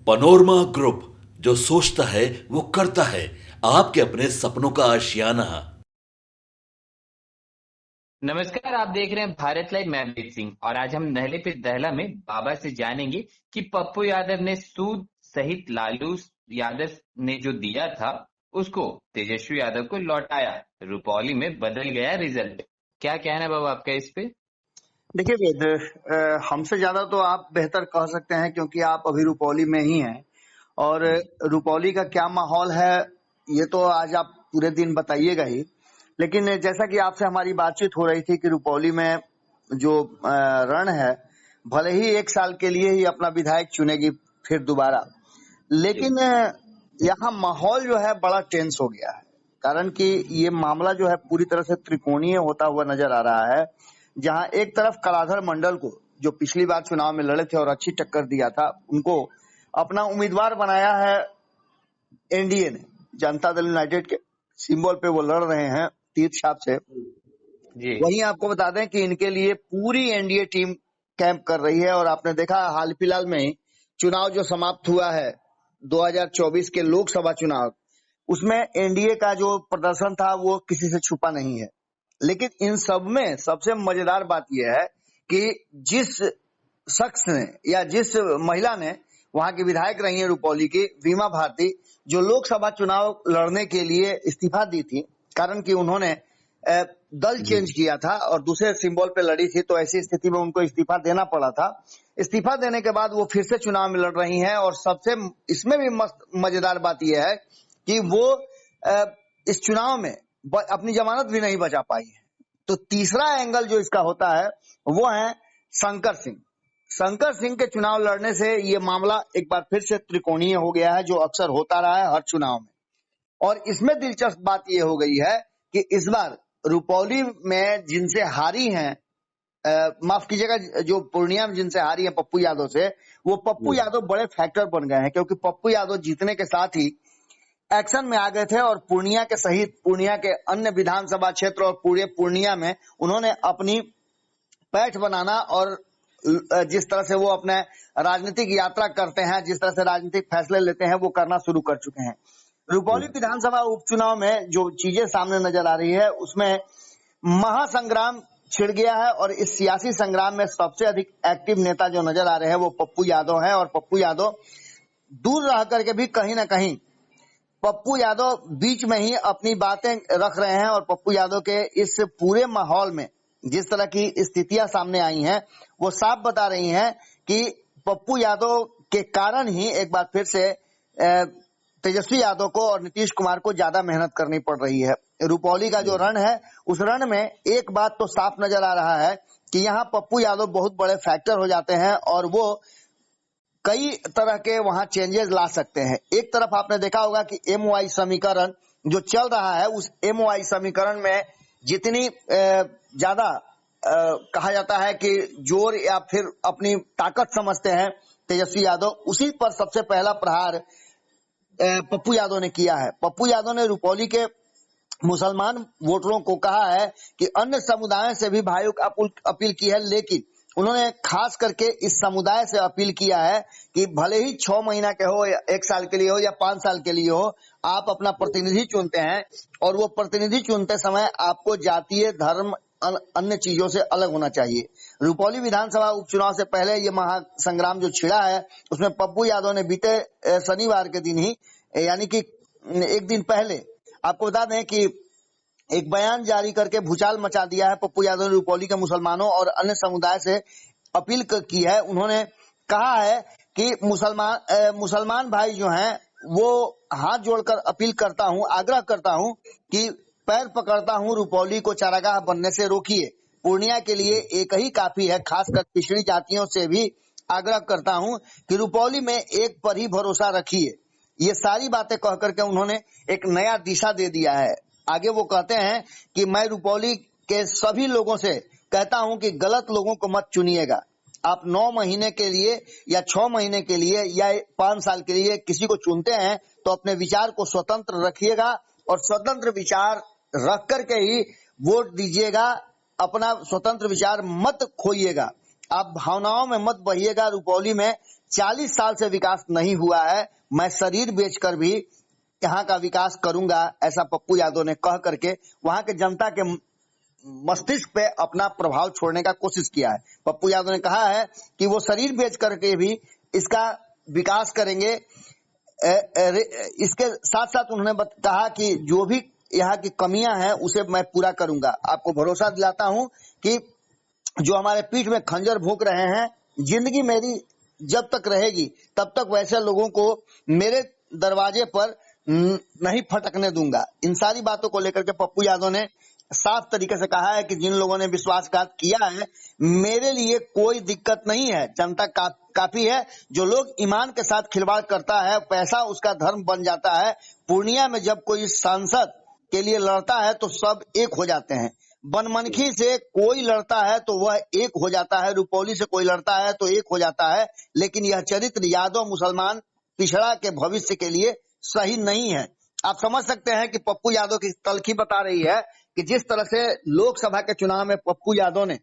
Panorama group, जो सोचता है वो करता है। आपके अपने सपनों का आशियाना। नमस्कार। आप देख रहे हैं भारत लाइव। मैं अमित सिंह और आज हम नहले पे दहला में बाबा से जानेंगे कि पप्पू यादव ने सूद सहित लालू यादव ने जो दिया था उसको तेजस्वी यादव को लौटाया। रुपौली में बदल गया रिजल्ट। क्या कहना है बाबा आपका इस पे? देखिए वेद, हमसे ज्यादा तो आप बेहतर कह सकते हैं क्योंकि आप अभी रुपौली में ही हैं। और रुपौली का क्या माहौल है ये तो आज आप पूरे दिन बताइएगा ही। लेकिन जैसा कि आपसे हमारी बातचीत हो रही थी कि रुपौली में जो रण है, भले ही 1 साल के लिए ही अपना विधायक चुनेगी फिर दोबारा, लेकिन यहाँ माहौल जो है बड़ा टेंस हो गया है। कारण कि ये मामला जो है पूरी तरह से त्रिकोणीय होता हुआ नजर आ रहा है, जहां एक तरफ कलाधर मंडल को, जो पिछली बार चुनाव में लड़े थे और अच्छी टक्कर दिया था, उनको अपना उम्मीदवार बनाया है एनडीए ने। जनता दल यूनाइटेड के सिंबल पे वो लड़ रहे हैं तीर्थ छाप से। जी वहीं आपको बता दें कि इनके लिए पूरी एनडीए टीम कैंप कर रही है। और आपने देखा हाल फिलहाल में ही चुनाव जो समाप्त हुआ है 2024 के लोकसभा चुनाव, उसमें एनडीए का जो प्रदर्शन था वो किसी से छुपा नहीं है। लेकिन इन सब में सबसे मजेदार बात यह है कि जिस शख्स ने या जिस महिला ने, वहां की विधायक रही है रुपौली की वीमा भारती, जो लोकसभा चुनाव लड़ने के लिए इस्तीफा दी थी, कारण कि उन्होंने दल चेंज किया था और दूसरे सिंबल पे लड़ी थी, तो ऐसी स्थिति में उनको इस्तीफा देना पड़ा था। इस्तीफा देने के बाद वो फिर से चुनाव में लड़ रही हैं। और सबसे इसमें भी मस्त मजेदार बात यह है कि वो इस चुनाव में अपनी जमानत भी नहीं बचा पाई है। तो तीसरा एंगल जो इसका होता है वो है शंकर सिंह। शंकर सिंह के चुनाव लड़ने से ये मामला एक बार फिर से त्रिकोणीय हो गया है, जो अक्सर होता रहा है हर चुनाव में। और इसमें दिलचस्प बात ये हो गई है कि इस बार रुपौली में जिनसे हारी हैं, माफ कीजिएगा, जो पूर्णिया में जिनसे हारी है पप्पू यादव से, वो पप्पू यादव बड़े फैक्टर बन गए हैं। क्योंकि पप्पू यादव जीतने के साथ ही एक्शन में आ गए थे और पूर्णिया के सहित पूर्णिया के अन्य विधानसभा क्षेत्र और पूरे पूर्णिया में उन्होंने अपनी पैठ बनाना और जिस तरह से वो अपने राजनीतिक यात्रा करते हैं, जिस तरह से राजनीतिक फैसले लेते हैं, वो करना शुरू कर चुके हैं। रुपौली विधानसभा उपचुनाव में जो चीजें सामने नजर आ रही है उसमें महासंग्राम छिड़ गया है। और इस सियासी संग्राम में सबसे अधिक एक्टिव नेता जो नजर आ रहे हैं वो पप्पू यादव हैं। और पप्पू यादव दूर रह करके भी कहीं ना कहीं पप्पू यादव बीच में ही अपनी बातें रख रहे हैं। और पप्पू यादव के इस पूरे माहौल में जिस तरह की स्थितियां सामने आई हैं, वो साफ बता रही हैं कि पप्पू यादव के कारण ही एक बार फिर से तेजस्वी यादव को और नीतीश कुमार को ज्यादा मेहनत करनी पड़ रही है। रुपौली का जो रण है, उस रण में एक बात तो साफ नजर आ रहा है कि यहाँ पप्पू यादव बहुत बड़े फैक्टर हो जाते हैं और वो कई तरह के वहां चेंजेस ला सकते हैं। एक तरफ आपने देखा होगा कि एमओआई समीकरण जो चल रहा है, उस एमओआई समीकरण में जितनी ज्यादा कहा जाता है कि जोर या फिर अपनी ताकत समझते हैं तेजस्वी यादव, उसी पर सबसे पहला प्रहार पप्पू यादव ने किया है। पप्पू यादव ने रुपौली के मुसलमान वोटरों को कहा है कि अन्य समुदायों से भी भाइयों को अपील की है, लेकिन उन्होंने खास करके इस समुदाय से अपील किया है कि भले ही 6 महीना के हो या 1 साल के लिए हो या 5 साल के लिए हो, आप अपना प्रतिनिधि चुनते हैं और वो प्रतिनिधि चुनते समय आपको जातीय, धर्म, अन्य चीजों से अलग होना चाहिए। रुपौली विधानसभा उपचुनाव से पहले ये महासंग्राम जो छिड़ा है, उसमें पप्पू यादव ने बीते शनिवार के दिन ही, यानी कि एक दिन पहले, आपको बता दें कि एक बयान जारी करके भूचाल मचा दिया है। पप्पू यादव ने रुपौली के मुसलमानों और अन्य समुदाय से अपील की है। उन्होंने कहा है कि मुसलमान भाई जो हैं वो हाथ जोड़कर अपील करता हूं, आग्रह करता हूं कि पैर पकड़ता हूं, रुपौली को चारागाह बनने से रोकिए। पूर्णिया के लिए एक ही काफी है। खासकर पिछड़ी जातियों से भी आग्रह करता हूं कि रुपौली में एक पर ही भरोसा रखिए। ये सारी बातें कह करके उन्होंने एक नया दिशा दे दिया है। आगे वो कहते हैं कि मैं रुपौली के सभी लोगों से कहता हूं कि गलत लोगों को मत चुनिएगा। आप 9 महीने के लिए या 6 महीने के लिए या 5 साल के लिए किसी को चुनते हैं तो अपने विचार को स्वतंत्र रखिएगा और स्वतंत्र विचार रख करके ही वोट दीजिएगा। अपना स्वतंत्र विचार मत खोइएगा, आप भावनाओं में मत बहिएगा। रुपौली में 40 साल से विकास नहीं हुआ है, मैं शरीर बेचकर भी यहाँ का विकास करूंगा, ऐसा पप्पू यादव ने कह करके वहां के जनता के मस्तिष्क पे अपना प्रभाव छोड़ने का कोशिश किया है। पप्पू यादव ने कहा है कि वो शरीर बेच करके भी इसका विकास करेंगे। इसके साथ साथ उन्होंने कहा कि जो भी यहाँ की कमियां हैं उसे मैं पूरा करूंगा। आपको भरोसा दिलाता हूं कि जो हमारे पीठ में खंजर भोंक रहे हैं, जिंदगी मेरी जब तक रहेगी तब तक वैसे लोगों को मेरे दरवाजे पर नहीं फटकने दूंगा। इन सारी बातों को लेकर के पप्पू यादव ने साफ तरीके से कहा है कि जिन लोगों ने विश्वासघात किया है, मेरे लिए कोई दिक्कत नहीं है, जनता काफी है। जो लोग ईमान के साथ खिलवाड़ करता है, पैसा उसका धर्म बन जाता है। पूर्णिया में जब कोई सांसद के लिए लड़ता है तो सब एक हो जाते हैं। बनमनखी से कोई लड़ता है तो वह एक हो जाता है, रुपौली से कोई लड़ता है तो एक हो जाता है। लेकिन यह चरित्र यादव मुसलमान पिछड़ा के भविष्य के लिए सही नहीं है। आप समझ सकते हैं कि पप्पू यादव की तलखी बता रही है कि जिस तरह से लोकसभा के चुनाव में पप्पू यादव ने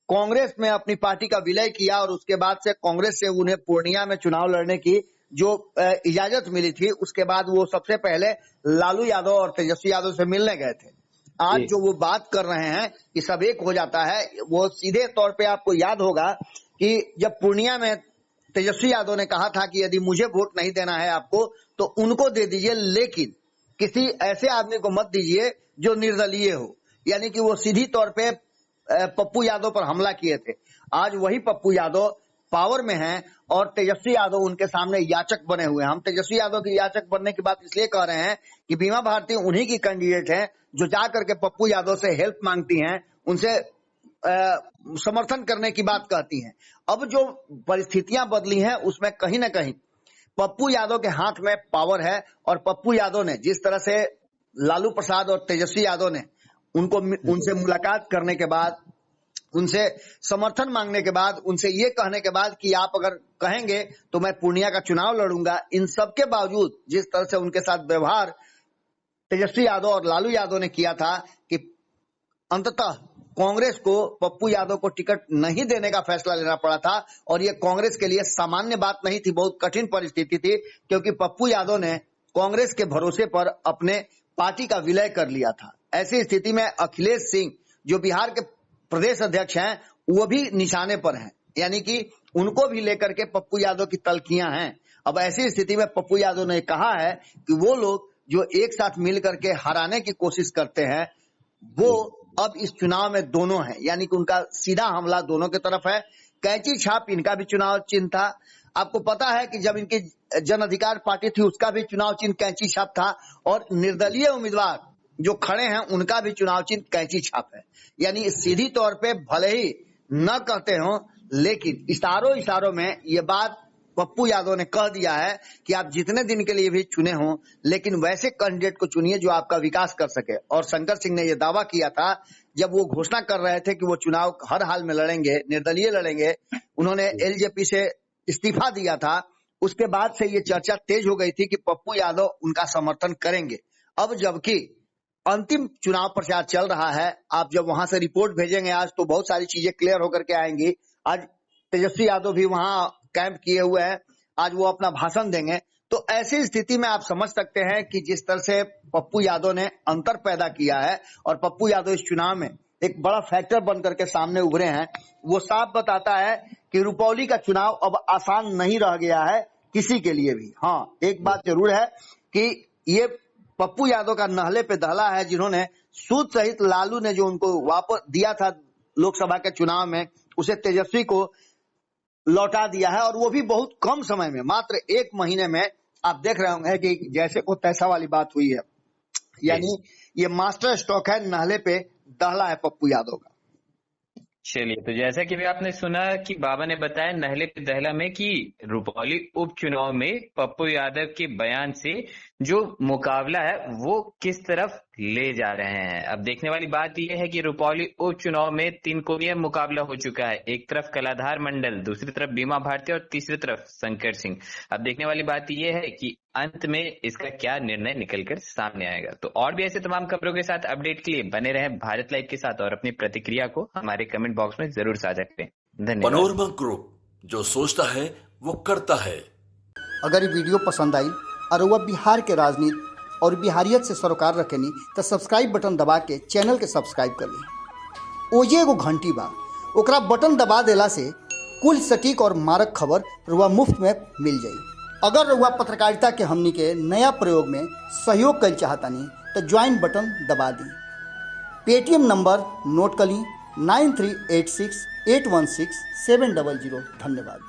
कांग्रेस में अपनी पार्टी का विलय किया और उसके बाद से कांग्रेस से उन्हें पूर्णिया में चुनाव लड़ने की जो इजाजत मिली थी, उसके बाद वो सबसे पहले लालू यादव और तेजस्वी यादव से मिलने गए थे। आज जो वो बात कर रहे हैं कि सब एक हो जाता है, वो सीधे तौर पे आपको याद होगा कि जब पूर्णिया में तेजस्वी यादव ने कहा था कि यदि मुझे वोट नहीं देना है आपको तो उनको दे दीजिए, लेकिन किसी ऐसे आदमी को मत दीजिए जो निर्दलीय हो। यानी कि वो सीधी तौर पे पप्पू यादव पर हमला किए थे। आज वही पप्पू यादव पावर में हैं और तेजस्वी यादव उनके सामने याचक बने हुए हैं। हम तेजस्वी यादव की याचक बनने की बात इसलिए कह रहे हैं कि बीमा भारती उन्हीं की कैंडिडेट है जो जा करके पप्पू यादव से हेल्प मांगती हैं, उनसे समर्थन करने की बात कहती हैं। अब जो परिस्थितियां बदली हैं उसमें कहीं ना कहीं पप्पू यादव के हाथ में पावर है और पप्पू यादव ने जिस तरह से लालू प्रसाद और तेजस्वी यादव ने उनसे मुलाकात करने के बाद, उनसे समर्थन मांगने के बाद, उनसे ये कहने के बाद कि आप अगर कहेंगे तो मैं पूर्णिया का चुनाव लड़ूंगा, इन सब के बावजूद जिस तरह से उनके साथ व्यवहार तेजस्वी यादव और लालू यादव ने किया था कि अंततः कांग्रेस को पप्पू यादव को टिकट नहीं देने का फैसला लेना पड़ा था। और ये कांग्रेस के लिए सामान्य बात नहीं थी, बहुत कठिन परिस्थिति थी, क्योंकि पप्पू यादव ने कांग्रेस के भरोसे पर अपने पार्टी का विलय कर लिया था। ऐसी स्थिति में अखिलेश सिंह जो बिहार के प्रदेश अध्यक्ष हैं वो भी निशाने पर हैं, यानी कि उनको भी लेकर के पप्पू यादव की तलखियां हैं। अब ऐसी स्थिति में पप्पू यादव ने कहा है कि वो लोग जो एक साथ मिल करके हराने की कोशिश करते हैं वो अब इस चुनाव में दोनों हैं, यानी कि उनका सीधा हमला दोनों की तरफ है। कैंची छाप इनका भी चुनाव चिन्ह था। आपको पता है कि जब इनकी जन अधिकार पार्टी थी उसका भी चुनाव चिन्ह कैंची छाप था और निर्दलीय उम्मीदवार जो खड़े हैं उनका भी चुनाव चिन्ह कैंची छाप है। यानी सीधी तौर पे भले ही न कहते हो लेकिन इशारों में ये बात पप्पू यादव ने कह दिया है कि आप जितने दिन के लिए भी चुने हो लेकिन वैसे कैंडिडेट को चुनिए जो आपका विकास कर सके। और शंकर सिंह ने यह दावा किया था जब वो घोषणा कर रहे थे कि वो चुनाव हर हाल में लड़ेंगे, निर्दलीय लड़ेंगे, उन्होंने एलजेपी से इस्तीफा दिया था, उसके बाद से ये चर्चा तेज हो गई थी कि पप्पू यादव उनका समर्थन करेंगे। अब जबकि अंतिम चुनाव प्रचार चल रहा है, आप जब वहां से रिपोर्ट भेजेंगे आज तो बहुत सारी चीजें क्लियर होकर के आएंगी। आज तेजस्वी यादव भी वहां कैंप किए हुए हैं, आज वो अपना भाषण देंगे। तो ऐसी स्थिति में आप समझ सकते हैं कि जिस तरह से पप्पू यादव ने अंतर पैदा किया है और पप्पू यादव इस चुनाव में एक बड़ा फैक्टर बन करके सामने उभरे हैं, वो साफ बताता है कि रुपौली का चुनाव अब आसान नहीं रह गया है किसी के लिए भी। हाँ, एक बात जरूर है कि ये पप्पू यादव का नहले पे दहला है, जिन्होंने सूद सहित लालू ने जो उनको वापस दिया था लोकसभा के चुनाव में उसे तेजस्वी को लौटा दिया है, और वो भी बहुत कम समय में, मात्र 1 महीने में। आप देख रहे होंगे कि जैसे को तैसा वाली बात हुई है, यानी ये मास्टर स्ट्रोक है, नहले पे दहला है पप्पू यादव का। चलिए, तो जैसा कि भी आपने सुना कि बाबा ने बताया नहले पे दहला में कि रुपौली उपचुनाव में पप्पू यादव के बयान से जो मुकाबला है वो किस तरफ ले जा रहे हैं। अब देखने वाली बात यह है कि रुपौली उपचुनाव में 3 कोणीय मुकाबला हो चुका है। एक तरफ कलाधार मंडल, दूसरी तरफ बीमा भारती और तीसरी तरफ शंकर सिंह। अब देखने वाली बात यह है कि अंत में इसका क्या निर्णय निकलकर सामने आएगा। तो और भी ऐसे तमाम खबरों के साथ अपडेट के लिए बने रहें भारत लाइव के साथ और अपनी प्रतिक्रिया को हमारे कमेंट बॉक्स में जरूर साझा करें। धन्यवाद। मनोरमा ग्रुप, जो सोचता है वो करता है। अगर ये वीडियो पसंद आई और वह बिहार के राजनीति और बिहारियत से सरोकार रखेनी तो सब्सक्राइब बटन दबा के चैनल के सब्सक्राइब कर ली। ओजे एगो घंटी बा, ओकरा बटन दबा देला से कुल सटीक और मारक खबर रुआ मुफ्त में मिल जाई। अगर रुआ पत्रकारिता के हमनी के नया प्रयोग में सहयोग कर चाहतानी तो ज्वाइन बटन दबा दी। पेटीएम नंबर नोट कर ली 9386816700। धन्यवाद।